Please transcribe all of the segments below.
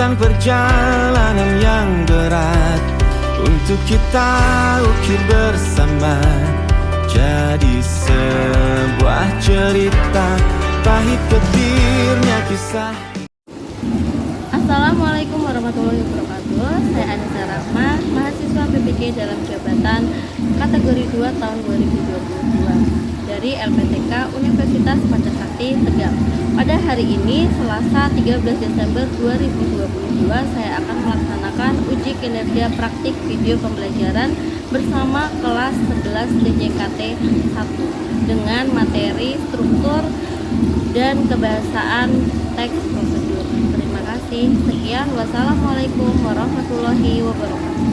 tentang perjalanan yang berat untuk kita ukir bersama, jadi sebuah cerita pahit petirnya kisah. Assalamualaikum warahmatullahi wabarakatuh. Saya Anissa Rahma, mahasiswa PPG dalam jabatan kategori 2 tahun 2022 dari LPTK Universitas Pancasakti Tegal. Pada hari ini, Selasa 13 Desember 2022, saya akan melaksanakan uji kinerja praktik video pembelajaran bersama kelas 11 DJKT 1 dengan materi struktur dan kebahasaan teks prosedur. Terima kasih. Sekian, wassalamualaikum warahmatullahi wabarakatuh.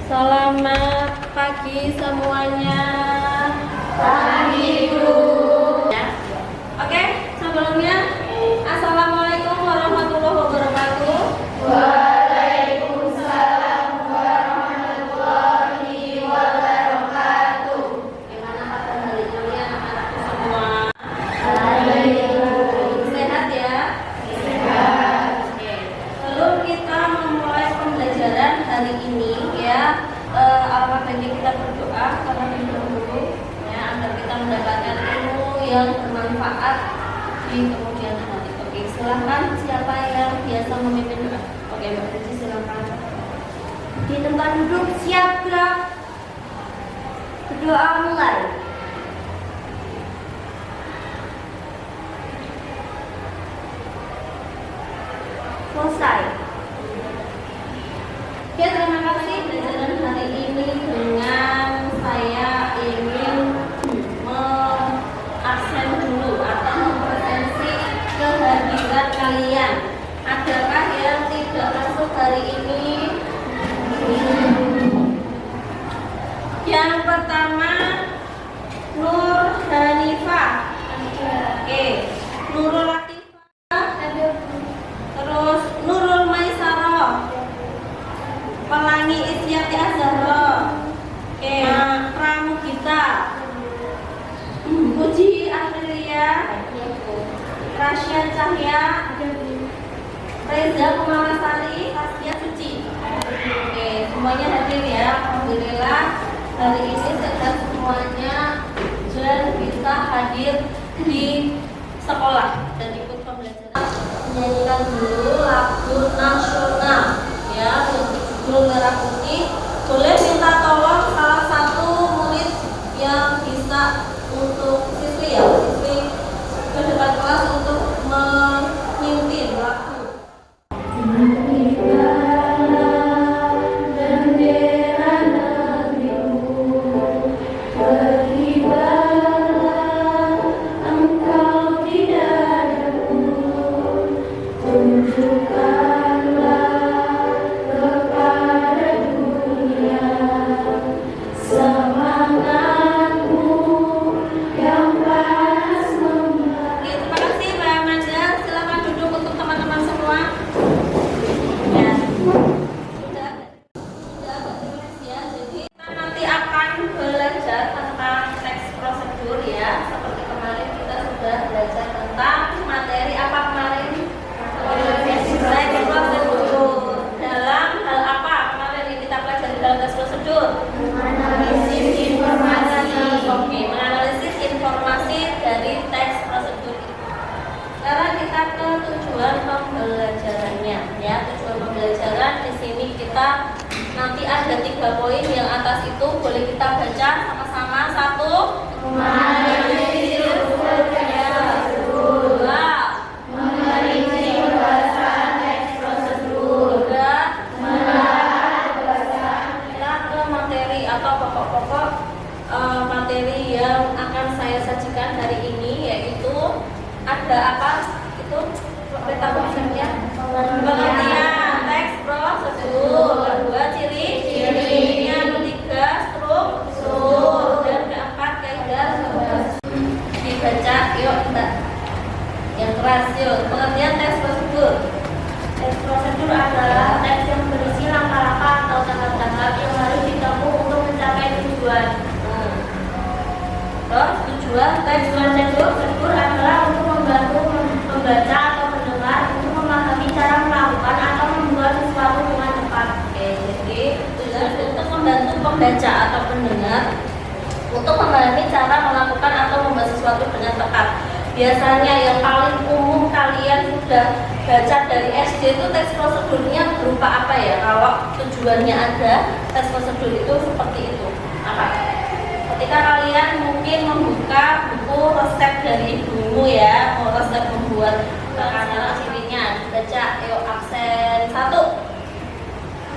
Selamat pagi semuanya. Pagi, Bu. Oke, sebelumnya Assalamualaikum warahmatullahi wabarakatuh. Waalaikumsalam warahmatullahi wabarakatuh. Gimana kabar hari kalian anak-anakku semua? Sehat ya? Sehat. Oke. Sebelum kita memulai pembelajaran hari ini ya, alangkah baiknya kita berdoa terlebih dahulu ya, agar kita mendapatkan ilmu yang bermanfaat di kemudian hari. Oke, silahkan siapa yang biasa memimpin doa. Oke, Mbak Desi silahkan. Di tempat duduk siap gerak. Berdoa mulai. Selesai. Oke, terima kasih pelajaran hari ini dengan saya ingin mengaksen dulu atau mempresensi kehadiran kalian. Adakah yang tidak masuk hari ini? Yang pertama, Nur Hanifah. Oke, Nurul Latifah. Terus Nurul Maisarah. Pelangi Isyati Azhara. Oke, Pramugita. Puji Aprilia. Rasya Cahya. Reza Kumalasari. Fasya Suci. Oke, semuanya hadir ya. Alhamdulillah hari ini sehat semuanya dan bisa hadir di sekolah dan ikut pembelajaran. Menyanyikan dulu lagu nasional ya, berjudul Merah Putih. Boleh minta tolong salah satu murid yang bisa untuk siswi ya, siswi ke depan kelas untuk memimpin lagu. Sekarang kita ke tujuan pembelajarannya ya. Tujuan pembelajaran di sini kita nanti ada 3 poin, yang atas itu boleh kita baca sama-sama. 1, menganalisis strukturnya. 2, menerinci pembahasan teks prosedur. 3, menelaah pembahasan. Kita ke materi atau pokok-pokok materi yang akan saya sajikan hari ini, yaitu ada apa itu peta konsepnya, pengertian teks prosedur, kedua ciri-cirinya, ketiga struktur, dan keempat kaidah dibaca yuk, yang keras yuk, pengertian teks prosedur. Teks prosedur adalah teks yang berisi langkah-langkah atau tahap-tahap yang harus ditempuh untuk mencapai tujuan. Terus tujuan teks prosedur adalah untuk membantu membaca atau mendengar untuk memahami cara melakukan atau membuat sesuatu dengan cepat. Oke, jadi tujuan untuk membantu pembaca atau pendengar untuk memahami cara melakukan atau membuat sesuatu dengan tepat. Biasanya yang paling umum kalian sudah baca dari SD itu teks prosedurnya berupa apa ya? Kalau tujuannya ada, teks prosedur itu seperti itu. Apa? Ketika kalian mungkin membuka buku resep dari ibumu ya, mau resep membuat makanan cirinya, baca, yuk absen 1.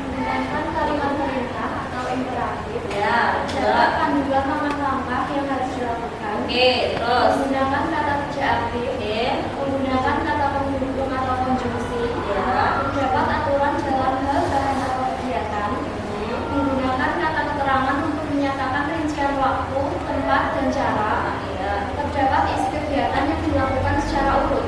Menggunakan kalimat perintah atau imperatif. Ya, Dapat panduan langkah-langkah yang harus dilakukan. Oke, terus. Menggunakan kata kerja aktif. Oke. Menggunakan kata pendukung atau konjungsi. Ya. Terdapat aturan dalam hal bahan atau kegiatan. Menggunakan kata keterangan untuk menyatakan rincian waktu, tempat, dan cara. Ya. Terdapat isi kegiatan yang dilakukan secara urut.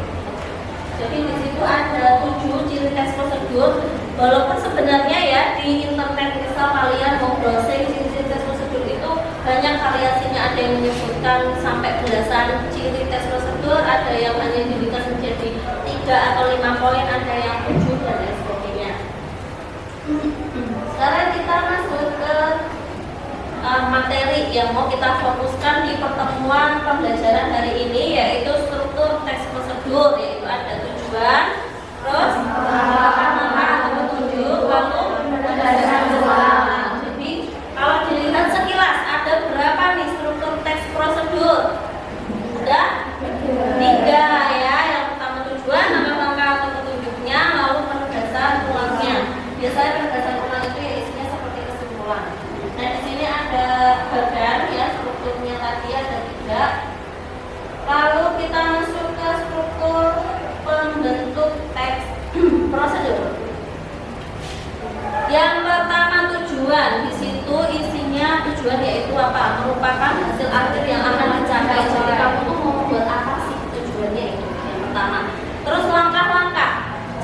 Jadi di situ ada 7 ciri teks prosedur. Walaupun sebenarnya ya di internet misal kalian mau browsing ciri-ciri teks prosedur itu banyak variasinya, ada yang menyebutkan sampai belasan ciri teks prosedur, ada yang hanya diringkas menjadi 3 atau 5 poin, ada yang 7 dan lain sebagainya. Sekarang kita masuk ke materi yang mau kita fokuskan di pertemuan pembelajaran hari ini, yaitu struktur teks prosedur, yaitu ada tujuan, terus nama atau petunjuk, lalu penjelasan ulang. Jadi kalau dilihat sekilas ada berapa nih struktur teks prosedur? Ada 3 ya. Yang pertama tujuan, nama langkah atau petunjuknya, lalu penegasan ulangnya. Biasanya penegasan ulang itu ya isinya seperti kesimpulan. Nah di sini ada bagan ya, strukturnya tadi ada 3. Lalu kita masuk ke struktur pembentuk teks prosedur. Yang pertama tujuan, di situ isinya tujuan yaitu apa? Merupakan hasil akhir yang akan dicapai. Jadi kamu tuh mau buat apa sih, tujuannya itu yang pertama. Terus langkah-langkah,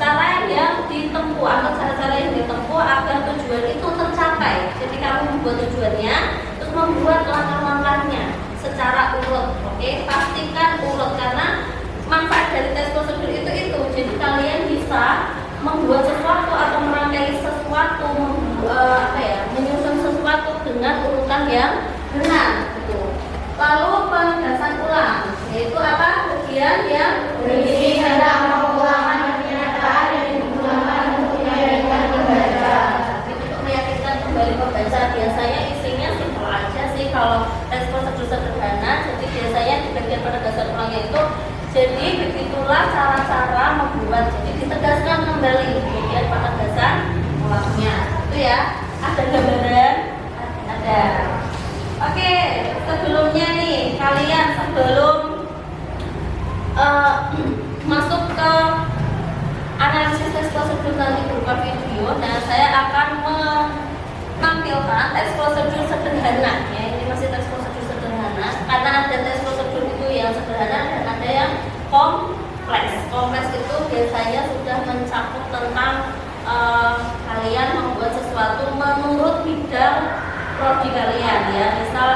cara yang ditempuh atau cara-cara yang ditempuh agar tujuan itu tercapai. Jadi kamu membuat tujuannya, terus membuat langkah-langkahnya secara urut. Oke, pastikan urut karena manfaat dari tes prosedur itu. Jadi kalian bisa membuat sesuatu atau merangkai sesuatu, menyusun sesuatu dengan urutan yang benar. Gitu. Lalu penegasan ulang, yaitu apa? Bagian yang berisi tentang pengulangan pernyataan yang digunakan untuk meyakinkan pembaca. Untuk meyakinkan kembali pembaca, biasanya isinya simpel aja sih kalau tes prosedur sederhana. Jadi biasanya di bagian penegasan ulangnya itu, jadi begitulah cara-cara membuat. Jadi ditegaskan kembali bagian penegasan ulangnya. Itu ya. Ada gambaran? Ada. Oke, sebelumnya nih kalian sebelum masuk ke analisis tes prosedur nanti berupa video, nah saya akan menampilkan tes prosedur sederhana. Ya, ini masih tes prosedur sederhana karena ada tes prosedur itu yang sederhana dan ada yang kompleks. Kompleks itu biasanya sudah mencakup tentang kalian membuat sesuatu menurut bidang prodi kalian ya. Misal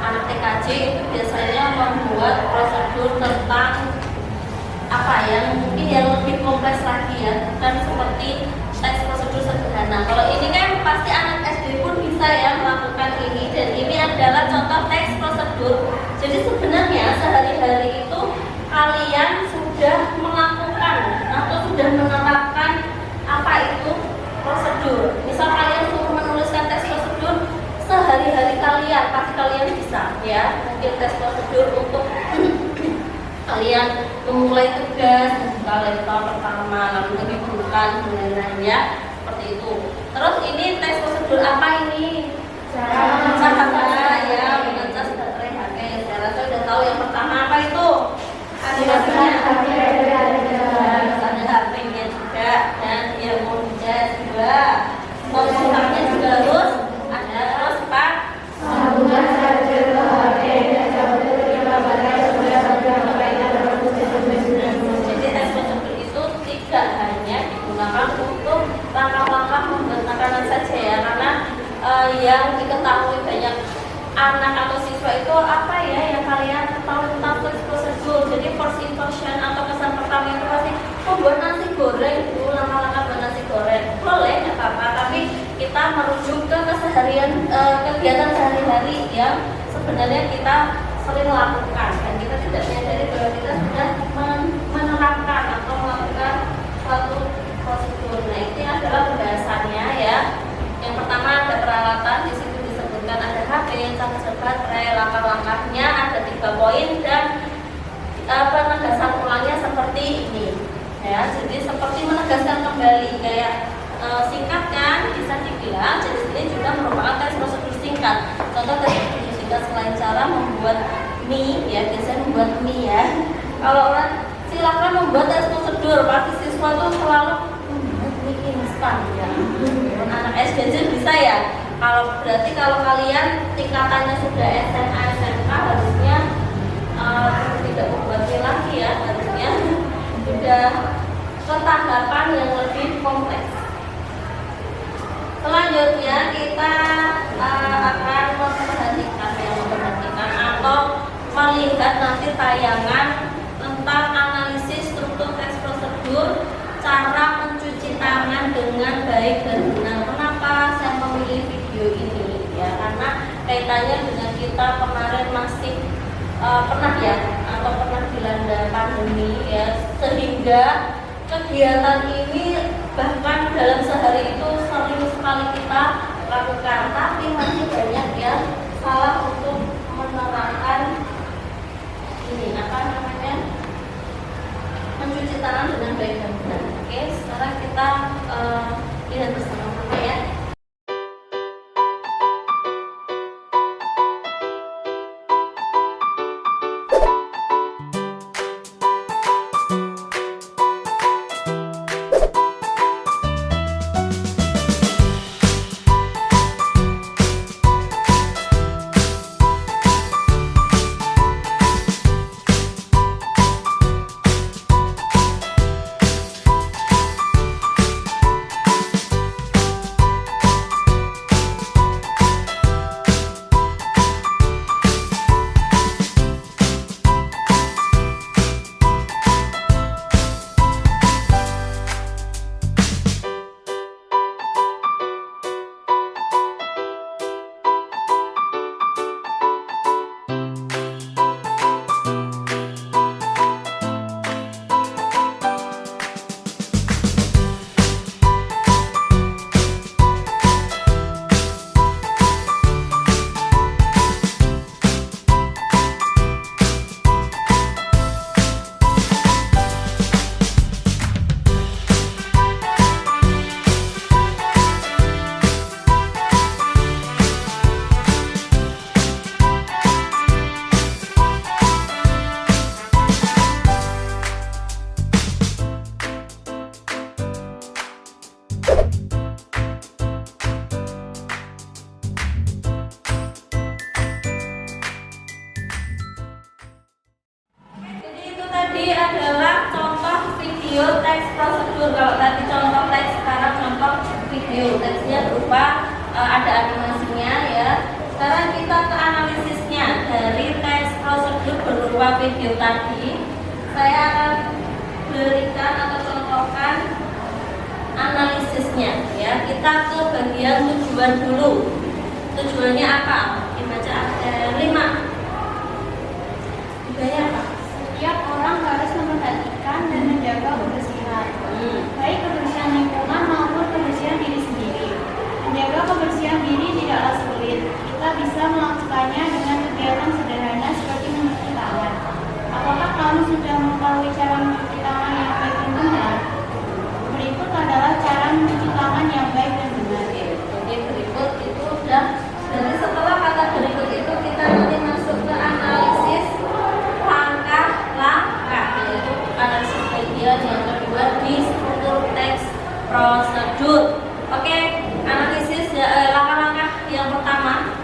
anak TKJ itu biasanya membuat prosedur tentang apa ya, mungkin yang lebih kompleks lagi ya, bukan seperti tes prosedur sederhana. Kalau ini kan pasti anak SD pun bisa ya melakukan ini, dan ini adalah contoh teks prosedur. Jadi sebenarnya sehari-hari itu kalian sudah melakukan atau sudah menerapkan apa itu prosedur. Misal kalian suruh menuliskan tes prosedur sehari-hari kalian, pasti kalian bisa ya. Mungkin tes prosedur untuk kalian memulai tugas, membuka laptop pertama, lalu meliburkan dan lain-lain ya, seperti itu. Terus ini tes prosedur apa ini? Cara ya, membaca sudah terlihat. Saya rasa sudah tahu yang pertama apa itu? Ada HP-nya juga, dan yang mau dijahit juga. Komputernya juga harus ada. Terus Pak, sambungan charger ke HP dan charger ke baterai sudah. Jadi tes prosedur itu tidak hanya sebenarnya kita sering lakukan dan kita tidak menyadari bahwa kita sudah menerapkan atau melakukan suatu prosedur. Nah, ini adalah pembahasannya ya. Yang pertama ada peralatan, di situ disebutkan ada HP, charger baterai, langkah-langkahnya ada 3 poin dan penegasan ulangnya seperti ini ya. Jadi seperti menegaskan kembali kayak singkat kan bisa dibilang jenis ini juga merupakan tes prosedur singkat. Contoh tes prosedur singkat selain cara membuat mie ya, biasanya membuat mie ya. Kalau orang silakan membuat tes prosedur, pasti siswa itu selalu membuat mie instan ya. Anak SD aja bisa ya. Berarti kalau kalian tingkatannya sudah SMA SMK harusnya tidak membuat mie lagi ya, harusnya sudah ke tahapan yang lebih kompleks. Selanjutnya kita akan memperhatikan atau melihat nanti tayangan tentang analisis struktur tes prosedur, cara mencuci tangan dengan baik dan benar. Kenapa saya memilih video ini ya? Karena kaitannya dengan kita kemarin masih pernah ya atau pernah dilanda pandemi ya, sehingga kegiatan ini bahkan dalam sehari itu sering sekali kita lakukan, tapi masih banyak yang salah untuk menerapkan ini mencuci tangan dengan baik dan benar. Oke, sekarang kita lihat bersama-sama ya. Adalah contoh video teks prosedur. Kalau tadi contoh teks, sekarang contoh video. Teksnya berupa ada animasinya ya. Sekarang kita ke analisisnya dari teks prosedur berupa video tadi. Saya akan berikan atau contohkan analisisnya ya. Kita ke bagian tujuan dulu. Tujuannya apa? Dibaca ada 5. Tujuannya apa? Setiap orang harus memperhatikan dan menjaga kebersihan, baik kebersihan lingkungan maupun kebersihan diri sendiri. Menjaga kebersihan diri tidaklah sulit. Kita bisa melakukannya dengan kegiatan sederhana seperti mencuci tangan. Apakah kamu sudah mengetahui cara mencuci tangan yang baik dan benar? Berikut adalah cara mencuci tangan yang baik dan benar. Oke, berikut itu sudah. Jadi setelah kata berikut itu kita nanti masuk ke analisis langkah-langkah, yaitu analisis bagian yang kedua di struktur teks prosedur. Oke, analisis langkah-langkah yang pertama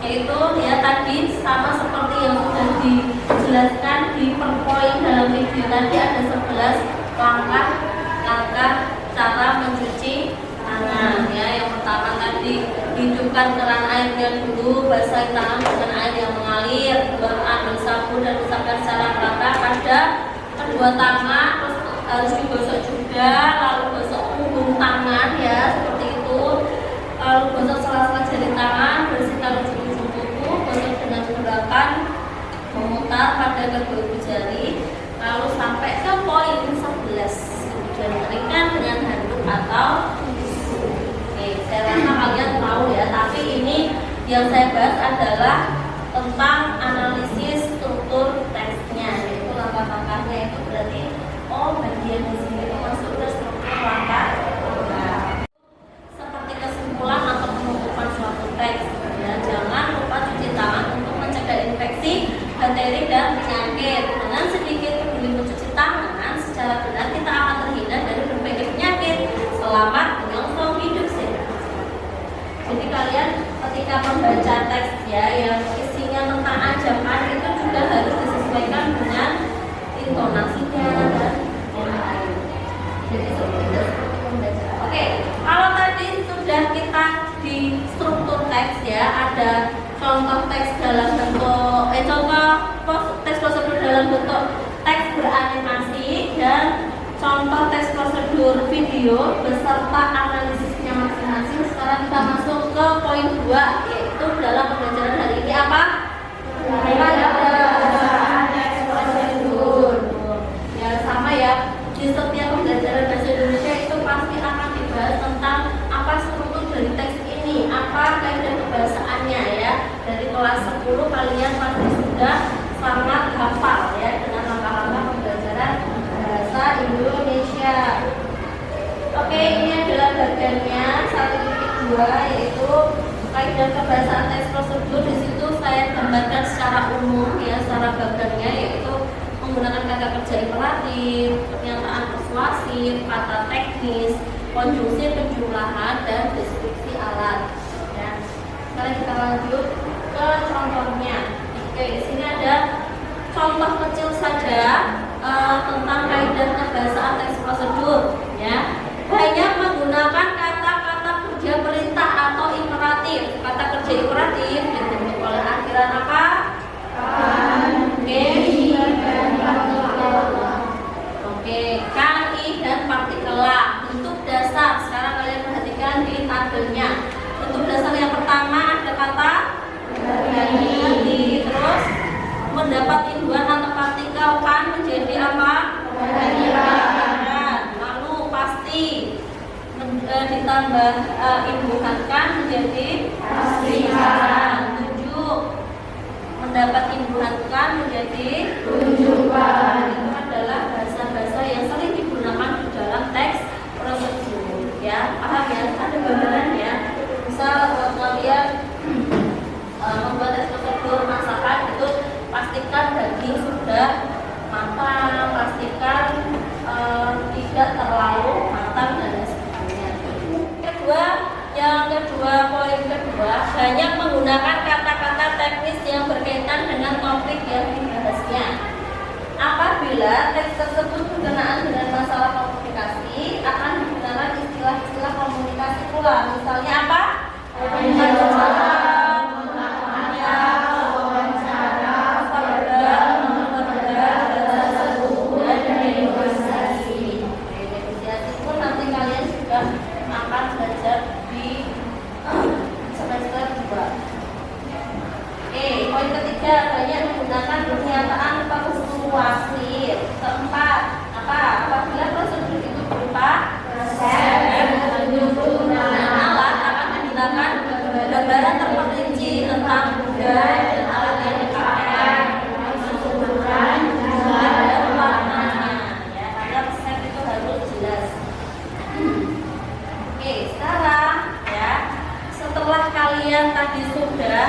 yaitu ya tadi sama seperti yang sudah dijelaskan di poin dalam video tadi, ada 11 langkah cara mencuci tangan ya. Yang pertama tadi hidupkan keran airnya dulu, basahi tangan dengan air yang mengalir, baru ambil sabun dan usapkan secara merata pada kedua tangan, terus harus digosok juga, lalu gosok punggung tangan ya seperti itu, lalu gosok sela-sela jari tangan, bersihkan ujung-ujung kuku, gosok dengan menggunakan sebentar pada kedua ibu jari, lalu sampai ke poin 11. Kemudian keringkan dengan handuk atau tisu. Oke, saya rasa kalian tahu ya, tapi ini yang saya bahas adalah tentang analisis struktur teksnya, yaitu langkah-langkahnya. Itu berarti bagian di sini itu masuk ke struktur langkah. Seperti kesimpulan atau penutupan suatu teks. Ya, jangan lupa cuci tangan untuk mencegah infeksi, bakteri dan penyakit. Dengan sedikit peduli mencuci tangan secara benar, kita akan terhindar dari berbagai penyakit. Selamat menyongsong hidup sehat. Jadi kalian ketika membaca teks ya yang isinya tentang ajakan itu juga harus disesuaikan dengan intonasinya dan yang lain. Jadi seperti itu pembacaan. Oke, kalau tadi sudah kita di struktur teks ya, ada contoh teks dalam bentuk teks prosedur dalam bentuk teks beranimasi dan contoh teks prosedur video beserta analisisnya masing-masing. Sekarang kita masuk ke poin 2, yaitu dalam pembelajaran hari ini apa? Teks prosedur. Ya sama ya, di setiap pembelajaran bahasa Indonesia itu pasti akan dibahas tentang apa struktur dari teks ini, apa kaidah kebahasaannya ya. Dari kelas 10 kalian pasti sudah sangat hafal ya dengan langkah-langkah pembelajaran bahasa Indonesia. Oke, ini adalah bagiannya 1.2, yaitu kaidah kebahasaan teks prosedur. Di situ saya gambarkan secara umum ya, secara bagiannya, yaitu menggunakan kata kerja imperatif, pernyataan persuasif, kata teknis, konjungsi penjumlahan, dan deskripsi alat. Ya. Sekarang kita lanjut ke contohnya. Oke, di sini ada contoh kecil saja tentang kaidah kebahasaan teks prosedur. Ya, hanya menggunakan kata-kata kerja perintah atau imperatif. Kata kerja imperatif dibentuk oleh akhiran apa? Kan, i, dan partikelah. Bentuk dasar, sekarang kalian perhatikan di tabelnya. Bentuk dasar yang pertama ada kata berani, terus mendapat imbuhan atau partikel kan menjadi apa? Lalu pasti ditambah imbuhan kan menjadi pastikan. 7 mendapat imbuhan kan menjadi tunjukkan. Itu adalah bahasa-bahasa yang sering digunakan di dalam teks prosedur ya. Paham ya? Ada gambaran ya. Misal kalian membuat teks prosedur masakan itu, pastikan daging sudah matang, pastikan tidak terlalu matang dan sebagainya. Yang kedua, poin kedua, banyak menggunakan kata-kata teknis yang berkaitan dengan topik yang dibahasnya. Apabila teks tersebut berkenaan dengan masalah komunikasi, akan digunakan istilah-istilah komunikasi pula. Misalnya apa? Poin ketiga, banyak menggunakan pernyataan persuasif. Keempat, apa? Apabila prosedur itu berupa resep, alat akan menggunakan gambaran terperinci tentang budaya dan alat yang dipakai, ukuran, dan warnanya. Ya, karena resep itu harus jelas. Oke, sekarang ya, setelah kalian tadi sudah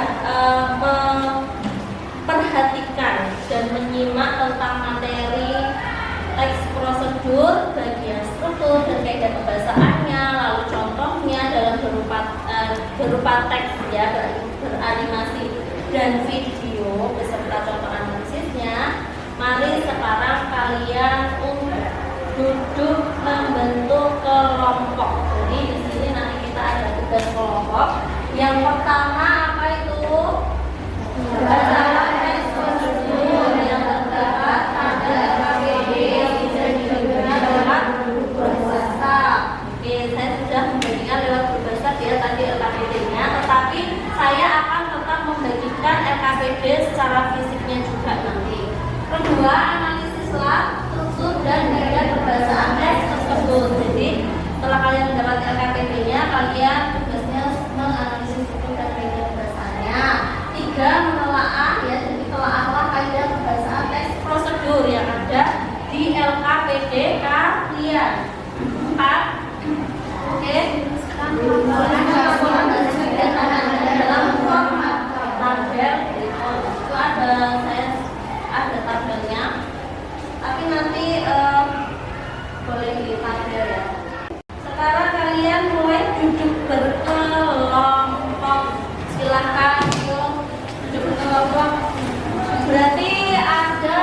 memperhatikan dan menyimak tentang materi teks prosedur, bagian struktur dan kaidah kebahasaannya, lalu contohnya dalam berupa teks ya, beranimasi dan video beserta contoh analisisnya. Mari sekarang kalian duduk membentuk kelompok. Jadi di sini nanti kita ada tugas kelompok. Yang pertama apa itu? Bahasa teks prosedur yang terdapat pada LKPD yang bisa dibagi lewat berbahasa. Oke, saya sudah membagikan lewat berbahasa ya tadi LKPD-nya, tetapi saya akan tetap membagikan LKPD kalian tugasnya menganalisis struktur dan kaidah bahasanya. 3, menelaah ya, jadi telaahlah kaidah bahasaan teks prosedur yang ada di LKPD kalian. 4, oke, dalam format tabel itu ada tabelnya, tapi nanti boleh dilihat ya. Sekarang kalian mulai duduk berkelompok. Silahkan duduk berkelompok. Berarti ada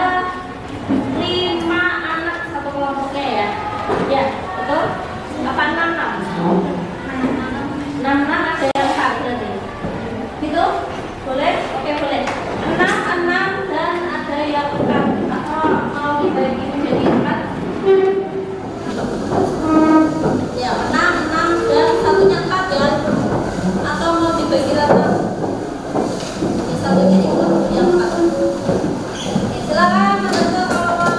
5 anak satu kelompoknya ya. Ya, betul? Apa 6? 6 ada yang tak berarti. Gitu? Boleh? Oke, boleh. 6 dan ada yang 4. Atau mau dibagi menjadi 4? Ya, 6 dan satunya 4 ya. Atau mau dibagi rata? Ya, satunya itu yang 4. Oke, silakan membantu kelompok.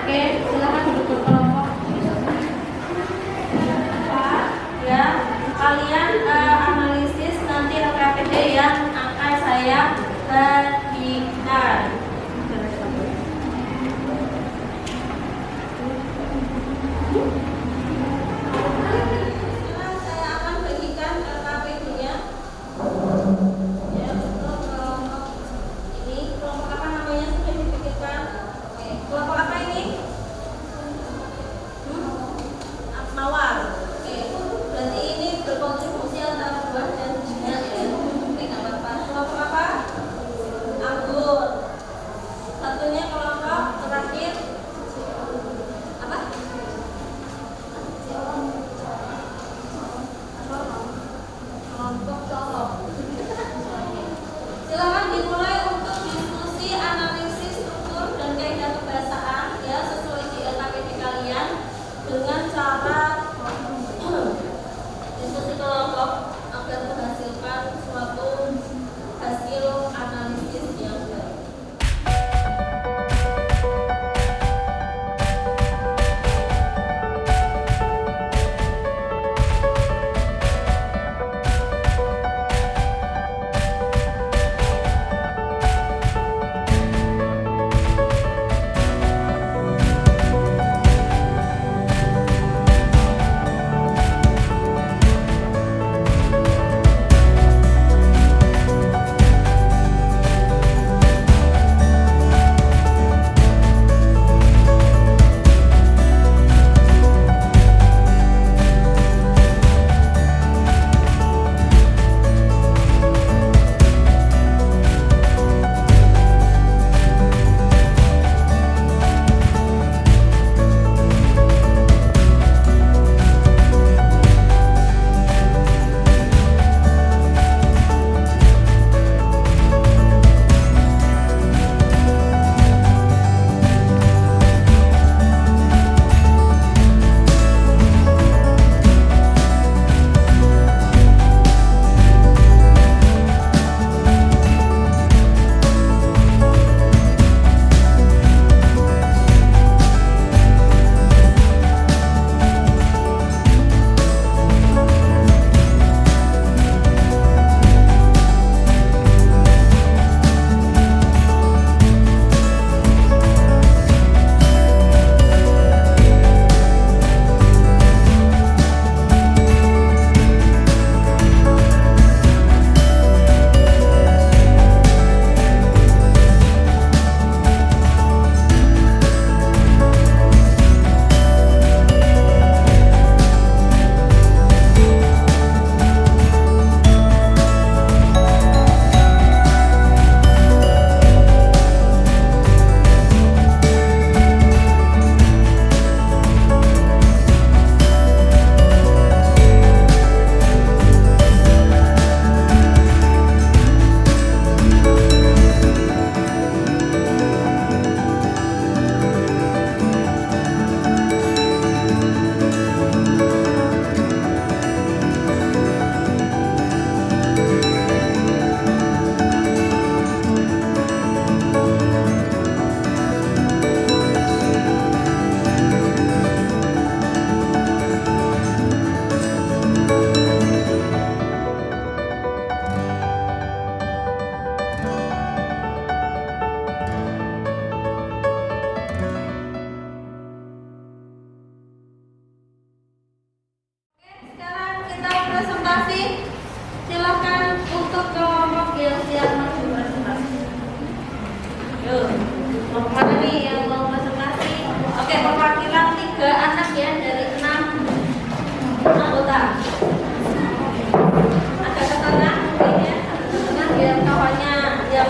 Oke, silakan duduk berkelompok. Ya, kalian analisis nanti LKPD yang akan saya bagikan. Sekarang saya akan bagikan LKPD-nya. Ya, untuk kelompok ini, kelompok apa namanya sudah dipikirkan? Oke, kelompok apa ini? Mawar. Oke, berarti ini berkontribusi antara buah dan bunga ya. Oke, nggak apa-apa. Kelompok apa? Anggur. Satunya kelompok terakhir apa? Kelompok colok. Silakan dimulai untuk diskusi analisis struktur dan kaidah kebahasaan ya sesuai di LKPD kalian dengan cara diskusi kelompok agar menghasilkan suatu hasil analisis yang baik.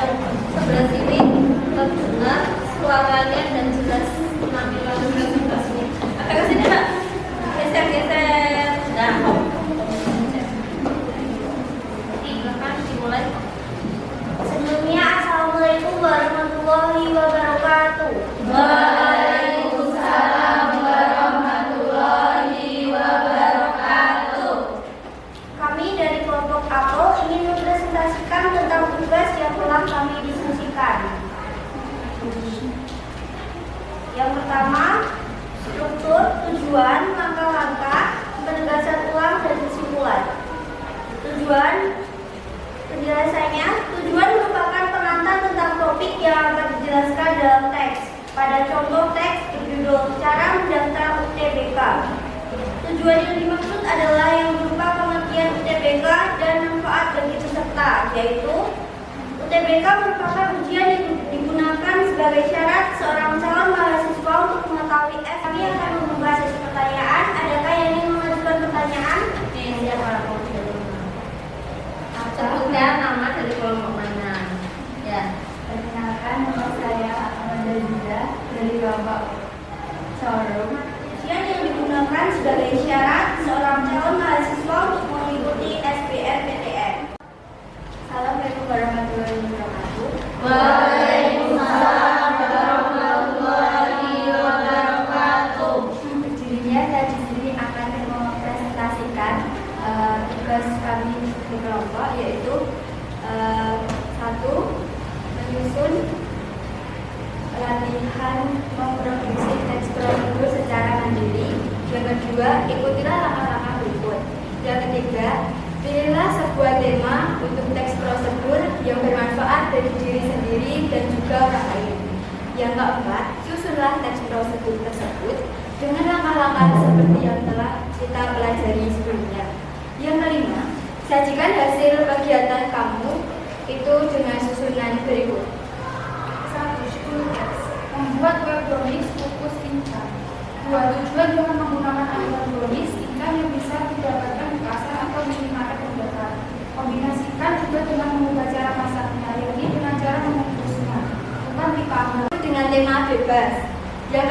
sebelah sini terdengar suaranya dan jelas penampilan presentasinya. Agak ke sini Mbak, geser. Nah, silakan dimulai. Sebelumnya, Assalamualaikum warahmatullahi wabarakatuh. Waalaikumsalam warahmatullahi wabarakatuh. Kami dari kelompok Apel ingin mempresentasikan tentang tugas yang telah kami diskusikan. Yang pertama, struktur, tujuan, langkah-langkah, penegasan ulang, dan kesimpulan. Tujuan penjelasannya, tujuan merupakan pengantar tentang topik yang akan dijelaskan dalam teks. Pada contoh teks berjudul Cara Mendaftar UTBK. Tujuan yang dimaksud adalah yang berupa pengertian UTBK dan manfaat bagi peserta, yaitu UTBK merupakan ujian yang digunakan sebagai syarat seorang calon mahasiswa untuk mengetahui Kami akan membahas sesi pertanyaan. Adakah yang ingin mengajukan pertanyaan? Sebutkan nama dari kelompok mana? Ya. Perkenalkan, nama saya Amanda Yuda dari kelompok Sorum. Ujian yang digunakan sebagai syarat seorang calon mahasiswa untuk mengikuti SBMPTN. Assalamualaikum warahmatullahi wabarakatuh. Waalaikumsalam warahmatullahi wabarakatuh. Jadinya saya di sini akan mempresentasikan tugas kami di kelompok, yaitu satu, menyusun latihan memproduksi teks prosedur secara mandiri. Yang kedua, ikutilah langkah-langkah berikut. Yang ketiga, pilihlah sebuah tema untuk teks prosedur yang bermanfaat bagi diri sendiri dan juga orang lain. Yang keempat, susunlah teks prosedur tersebut dengan langkah-langkah seperti yang telah kita pelajari sebelumnya. Yang kelima, sajikan hasil kegiatan kamu itu dengan susunan berikut. 1. School text. Membuat web brownies fokus income. 2. Tujuan dengan menggunakan animal brownies income yang bisa didapatkan di pasar atau minimarket terdekat. Kombinasikan juga dengan mengubah cara masaknya, yakni dengan cara mengukusnya. Bukan dipanggang. Dengan tema bebas. Yang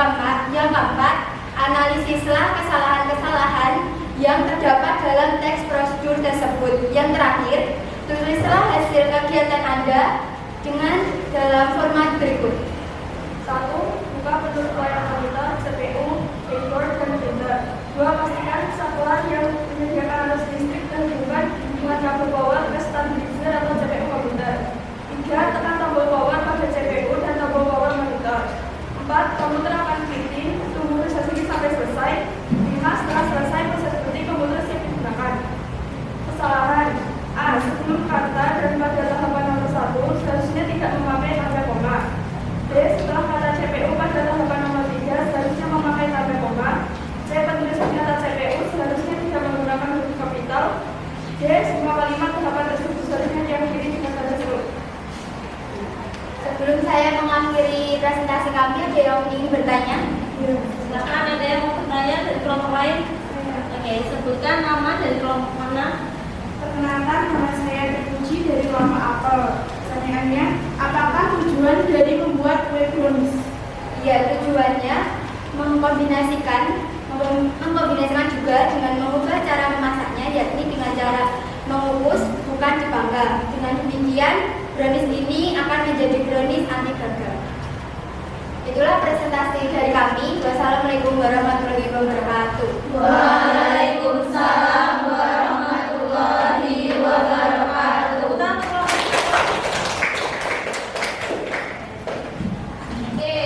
keempat, analisislah kesalahan-kesalahan yang terdapat dalam teks prosedur tersebut. Yang terakhir, tulislah hasil kegiatan Anda dengan dalam format berikut. 1. Buka penulis layar monitor, CPU, keyboard, dan printer. 2. Pastikan satuan yang menyediakan arus listrik dan hubungan dengan kabel power ke stabilizer atau CPU komputer. 3. Tekan tombol power pada CPU dan tombol power monitor. 4. Komputer akan fitting, tunggu proses ini sampai selesai. 5. Setelah selesai, proses fitting komputer siap digunakan. Kesalahan A. Sebelum kata dan pada tahapan nomor 1 seharusnya tidak memakai tanda koma. B. Setelah kata CPU pada tahapan nomor 3 seharusnya memakai tanda koma. C. Penulisan kata CPU seharusnya tidak menggunakan huruf kapital. D. Semua kalimat tahapan tersebut seharusnya diakhiri dengan tanda seru. Sebelum saya mengakhiri presentasi kami, ada yang ingin bertanya? Silakan, ada yang mau bertanya dari kelompok lain? Oke, sebutkan nama dari kelompok mana? Perkenalkan, nama saya Dipuji dari kelompok Apel. Pertanyaannya, apakah tujuan dari membuat kue brownies? Ya, tujuannya mengkombinasikan juga dengan mengubah cara memasaknya, yakni dengan cara mengukus, bukan dipanggang. Dengan demikian, brownies ini akan menjadi brownies anti gagal. Itulah presentasi dari kami. Wassalamualaikum warahmatullahi wabarakatuh. Waalaikumsalam warahmatullahi wabarakatuh. Oke,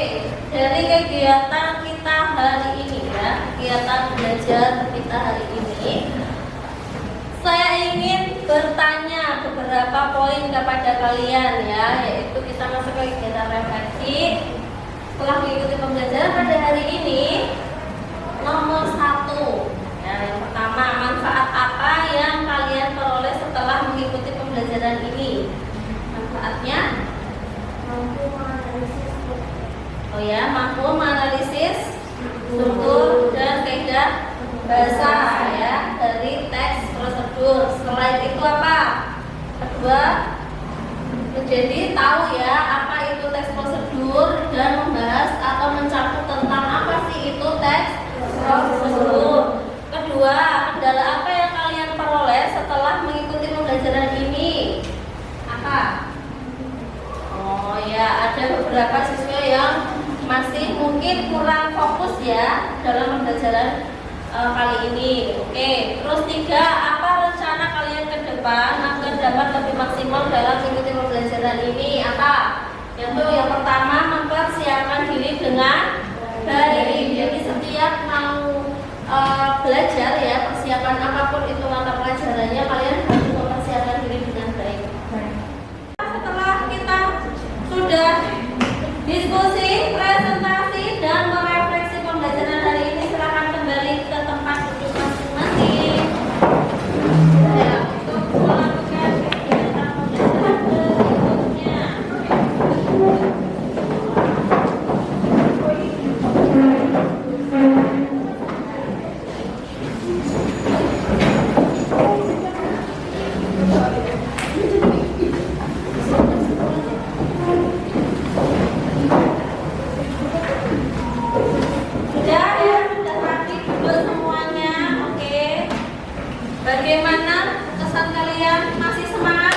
dari kegiatan kita hari ini ya, kegiatan belajar kita hari ini, saya ingin bertanya beberapa poin kepada kalian ya, yaitu kita masuk ke kegiatan refleksi. Setelah mengikuti pembelajaran pada hari ini, nomor 1 ya, yang pertama, manfaat apa yang kalian peroleh setelah mengikuti pembelajaran ini? Manfaatnya mampu menganalisis struktur dan kaidah bahasa ya dari teks prosedur. Selain itu apa? Kedua, Jadi tahu ya apa itu teks prosedur dan membahas atau mencakup tentang apa sih itu teks prosedur. Kedua, kendala apa yang kalian peroleh setelah mengikuti pembelajaran ini? Apa? Oh ya, ada beberapa siswa yang masih mungkin kurang fokus ya dalam pembelajaran kali ini. Oke, terus 3, apa rencana kalian ke depan agar dapat lebih maksimal dalam mengikuti pembelajaran ini? Apa? Yang pertama, mempersiapkan diri dengan baik. Jadi setiap mau belajar ya, persiapan apapun itu mata pelajarannya, kalian harus mempersiapkan diri dengan baik. Setelah kita sudah diskusi, presentasi, dan merefleksi pembelajaran hari ini, silakan kembali ke tempat duduk masing-masing ya, untuk melakukan kegiatan pembelajaran berikutnya. Sudah ya, sudah rapi duduk semuanya. Oke. Bagaimana kesan kalian? Masih semangat?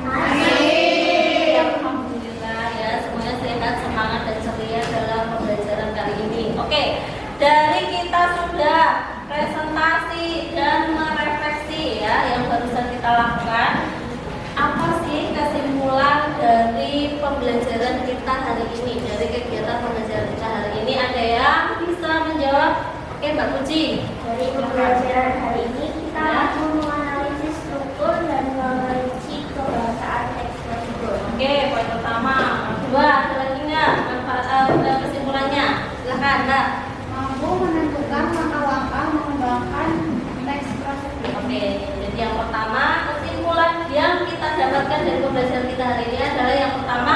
Masih. Alhamdulillah ya, semuanya sehat, semangat dan ceria dalam pembelajaran kali ini. Oke. Dari kita sudah presentasi dan merefleksi ya yang barusan kita lakukan. Apa sih kesimpulan dari pembelajaran kita hari ini, dari kegiatan pembelajaran kita hari ini? Ada yang bisa menjawab? Oke, Mbak Puji. Dari pembelajaran hari ini kita akan menganalisis struktur dan merinci kebahasaan teks prosedur. Oke, poin pertama. Kedua, ada lagi nggak kesimpulannya? Silakan, Mbak. Mampu menentukan langkah-langkah mengembangkan teks prosedur. Oke, jadi yang pertama kesimpulan yang kita dapatkan dari pembelajaran kita hari ini adalah yang pertama,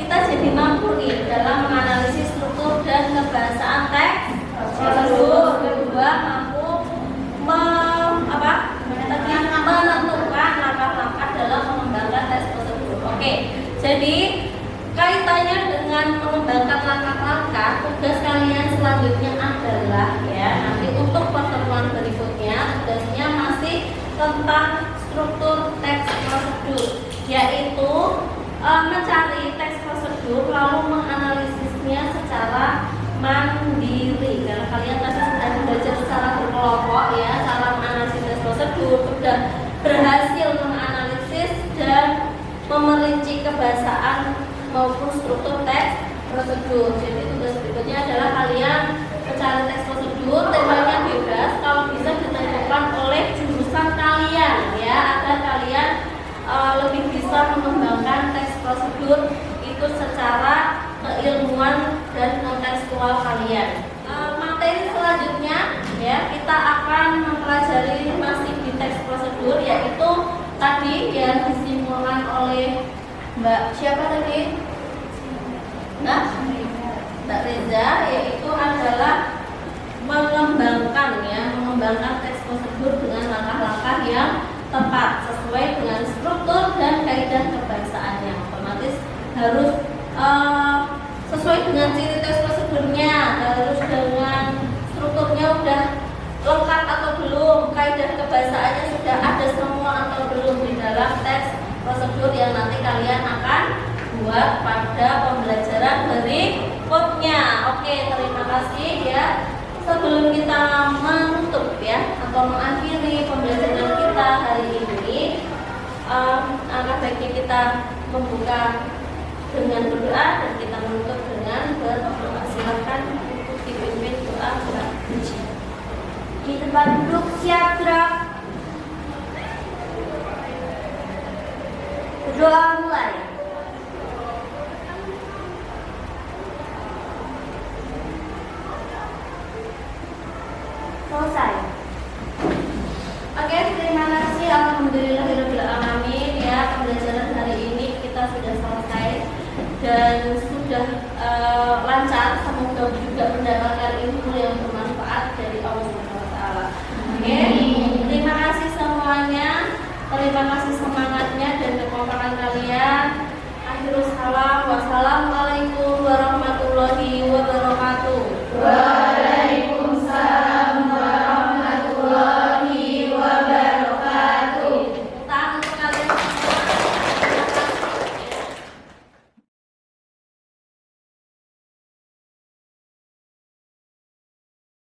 kita jadi mampu nih dalam menganalisis struktur dan kebahasaan teks prosedur. Kedua, mampu menentukan langkah-langkah dalam mengembangkan teks prosedur. Oke, jadi kaitannya dengan mengembangkan langkah-langkah, tugas kalian selanjutnya adalah ya nanti untuk pertemuan berikutnya tugasnya masih tentang struktur teks prosedur, yaitu mencari teks prosedur lalu menganalisisnya secara mandiri. Karena kalian tadi sudah belajar secara berkelompok ya, cara menganalisis teks prosedur, sudah berhasil menganalisis dan memerinci kebahasaan maupun struktur teks prosedur. Jadi tugas berikutnya adalah kalian mencari teks prosedur, temanya bebas, kalau bisa ditentukan oleh jurusan kalian ya, agar kalian lebih bisa mengembangkan teks prosedur itu secara keilmuan dan kontekstual kalian. Materi selanjutnya ya, kita akan mempelajari masih di teks prosedur, yaitu tadi yang disimpulkan oleh Mbak siapa tadi? Mbak Reza, yaitu adalah mengembangkan teks prosedur dengan langkah-langkah yang tepat sesuai dengan struktur dan kaidah kebahasaannya. Otomatis harus sesuai dengan ciri teks prosedurnya, harus dengan strukturnya udah lengkap atau belum, kaidah kebahasaannya sudah ada semua atau belum di dalam teks prosedur yang nanti kalian akan buat pada pembelajaran berikutnya. Oke, terima kasih ya. Sebelum kita menutup ya atau mengakhiri pembelajaran kita hari ini, angka baiknya kita membuka dengan berdoa dan kita menutup dengan berdoa. Silakan untuk dipimpin doa Mbak Puji. Di tempat duduk siap gerak. Berdoa mulai. Selesai. Oke, terima kasih. Alhamdulillahirabbil alamin ya, pembelajaran hari ini kita sudah selesai dan sudah lancar. Semoga juga mendapatkan ilmu yang bermanfaat dari Allah Subhanahu wa taala. Oke, terima kasih semuanya. Terima kasih semangatnya dan kekompakan kalian. Waalaikumsalam. Wassalamu